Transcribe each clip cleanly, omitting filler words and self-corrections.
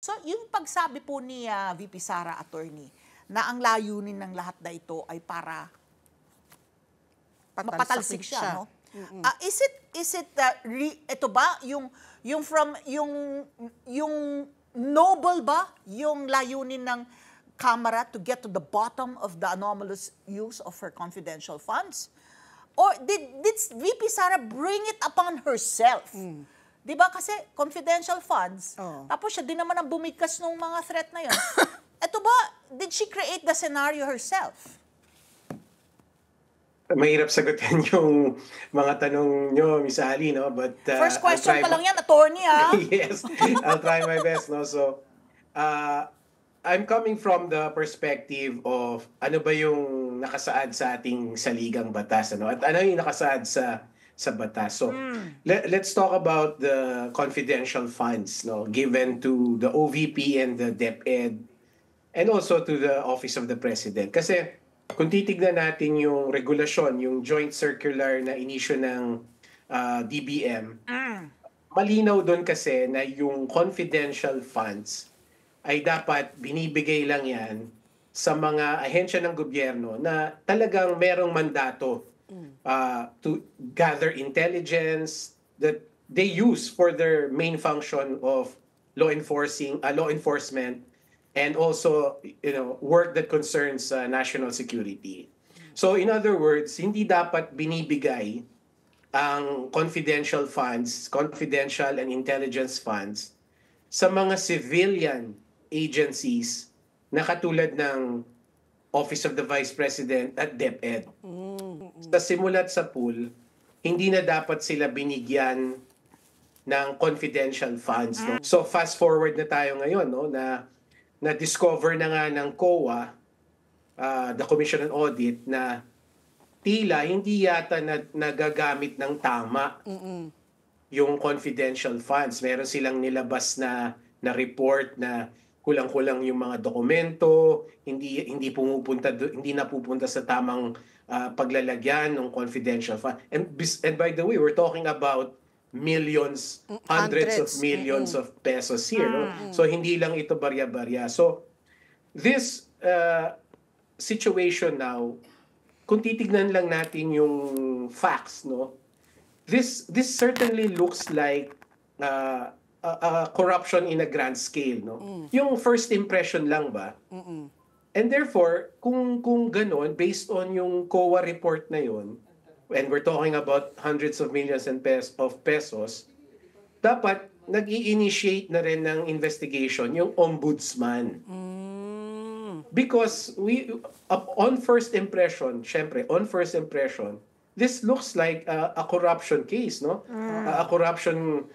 So, yung pagsabi po ni VP Sara, attorney, na ang layunin ng lahat na ito ay para mapatalsik siya, no? Ito ba yung noble ba yung layunin ng Kamara to get to the bottom of the anomalous use of her confidential funds? Or did VP Sara bring it upon herself? Di ba kasi confidential funds, tapos siya din naman ang bumigkas ng mga threat na yun. Ito ba, did she create the scenario herself? Mahirap sagutin yung mga tanong nyo, Miss Ali, no? But, first question pa lang yan, attorney, ha? Yes, I'll try my best, no? So, I'm coming from the perspective of ano ba yung nakasaad sa ating saligang batas, ano? At ano yung nakasaad sa batas. So, let's talk about the confidential funds, no, given to the OVP and the DepEd and also to the Office of the President. Kasi kung titignan natin yung regulasyon, yung joint circular na inisyu ng DBM, malinaw doon kasi na yung confidential funds ay dapat binibigay lang yan sa mga ahensya ng gobyerno na talagang merong mandato to gather intelligence that they use for their main function of law enforcement and also work that concerns national security. So in other words, hindi dapat binibigay ang confidential and intelligence funds sa mga civilian agencies na katulad ng Office of the Vice President at DepEd. Sa simulat sa pool, hindi na dapat sila binigyan ng confidential funds. No? So fast forward na tayo ngayon, no, na discover na nga ng COA, the Commission on Audit, na tila hindi yata nagagamit ng tama yung confidential funds. Meron silang nilabas na report na kulang-kulang yung mga dokumento, hindi napupunta sa tamang paglalagyan ng confidential fund. And by the way, we're talking about millions, hundreds of millions of pesos here. No? So hindi lang ito barya-barya. So this situation now, kung titignan lang natin yung facts, no, this certainly looks like corruption in a grand scale, no. Yung first impression lang ba? And therefore, kung ganon, based on yung COA report na yun, and we're talking about hundreds of millions of pesos, dapat nag-i-initiate na rin ng investigation yung ombudsman. Because on first impression, this looks like a corruption case, no? A corruption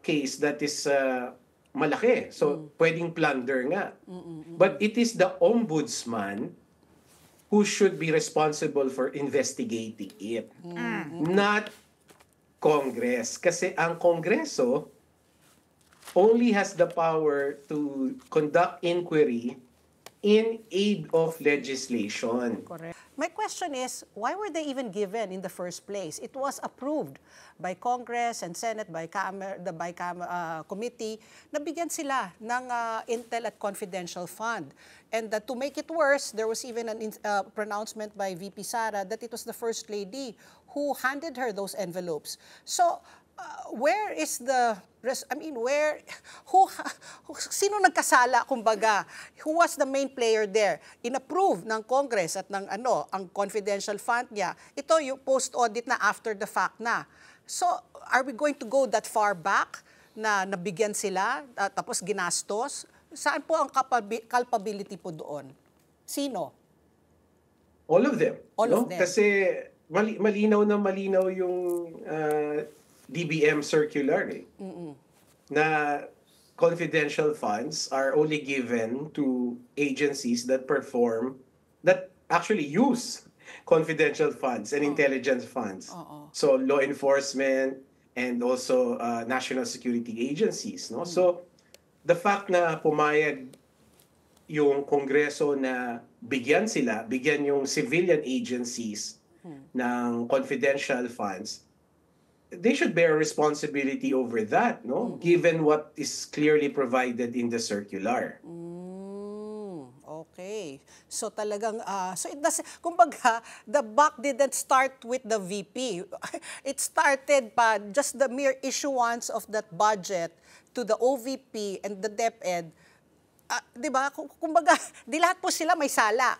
case that is malaki. So, pwedeng plunder nga. But it is the ombudsman who should be responsible for investigating it. Not Congress. Kasi ang Kongreso only has the power to conduct inquiry in aid of legislation. Correct. My question is, why were they even given in the first place? It was approved by Congress and Senate, by committee, na bigyan sila ng Intel at Confidential Fund. And to make it worse, there was even an pronouncement by VP Sara that it was the First Lady who handed her those envelopes. So, where is the sino nagkasala, kumbaga? Who was the main player there? Inapprove ng Congress at ng ang confidential fund niya. Ito yung post-audit na after the fact na. So, are we going to go that far back na nabigyan sila tapos ginastos? Saan po ang culpability po doon? Sino? All of them. All of them. Kasi malinaw yung DBM circular na confidential funds are only given to agencies that actually use confidential funds and intelligence funds. So law enforcement and also national security agencies, no? So the fact na pumayag yung Kongreso na bigyan yung civilian agencies ng confidential funds, they should bear responsibility over that, no? Given what is clearly provided in the circular. Okay. So talagang, so it does, kumbaga, the buck didn't start with the VP. It started pa just the mere issuance of that budget to the OVP and the DepEd. Di ba? Kumbaga, di lahat po sila may sala.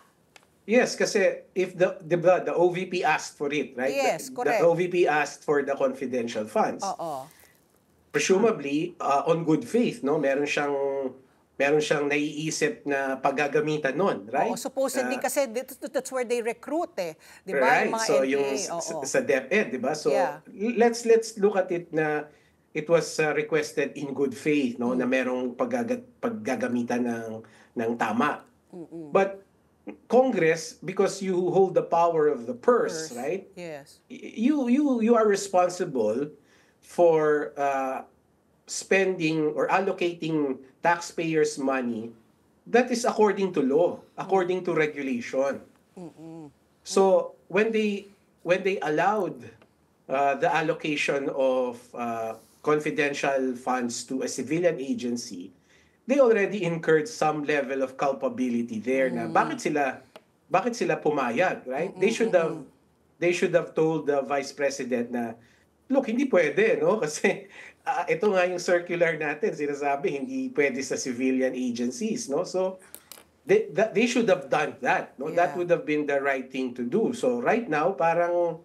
Yes, kasi if the OVP asked for it, right? Yes, correct. The OVP asked for the confidential funds. Oo. Presumably, on good faith, no? Meron siyang naiisip na paggagamitan nun, right? Oo, supposedly kasi that's where they recruit Di ba? Right, Yung mga so NPA, yung oo. sa DepEd, di ba? So Yeah. let's look at it na it was requested in good faith, no? Na merong paggagamitan ng tama. But Congress, because you hold the power of the purse, right? Yes. You are responsible for spending or allocating taxpayers' money that is according to law, according to regulation. So when they allowed the allocation of confidential funds to a civilian agency, they already incurred some level of culpability there. Na bakit sila pumayag, right? They should have told the vice president na, look, hindi pwede, no? Kasi ito nga yung circular natin, sinasabi hindi pwede sa civilian agencies, no? So they should have done that, no? Yeah. That would have been the right thing to do. So right now, parang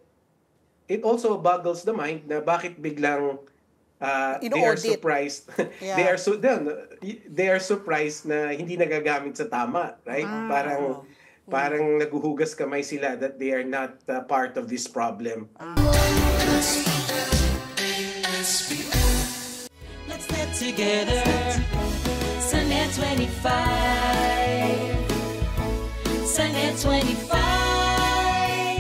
it also boggles the mind na bakit biglang they are surprised. Yeah. They are surprised na hindi nagagamit sa tama, right? Parang naguhugas kamay sila that they are not part of this problem. Let's get together. Sunday 25. Sunday 25.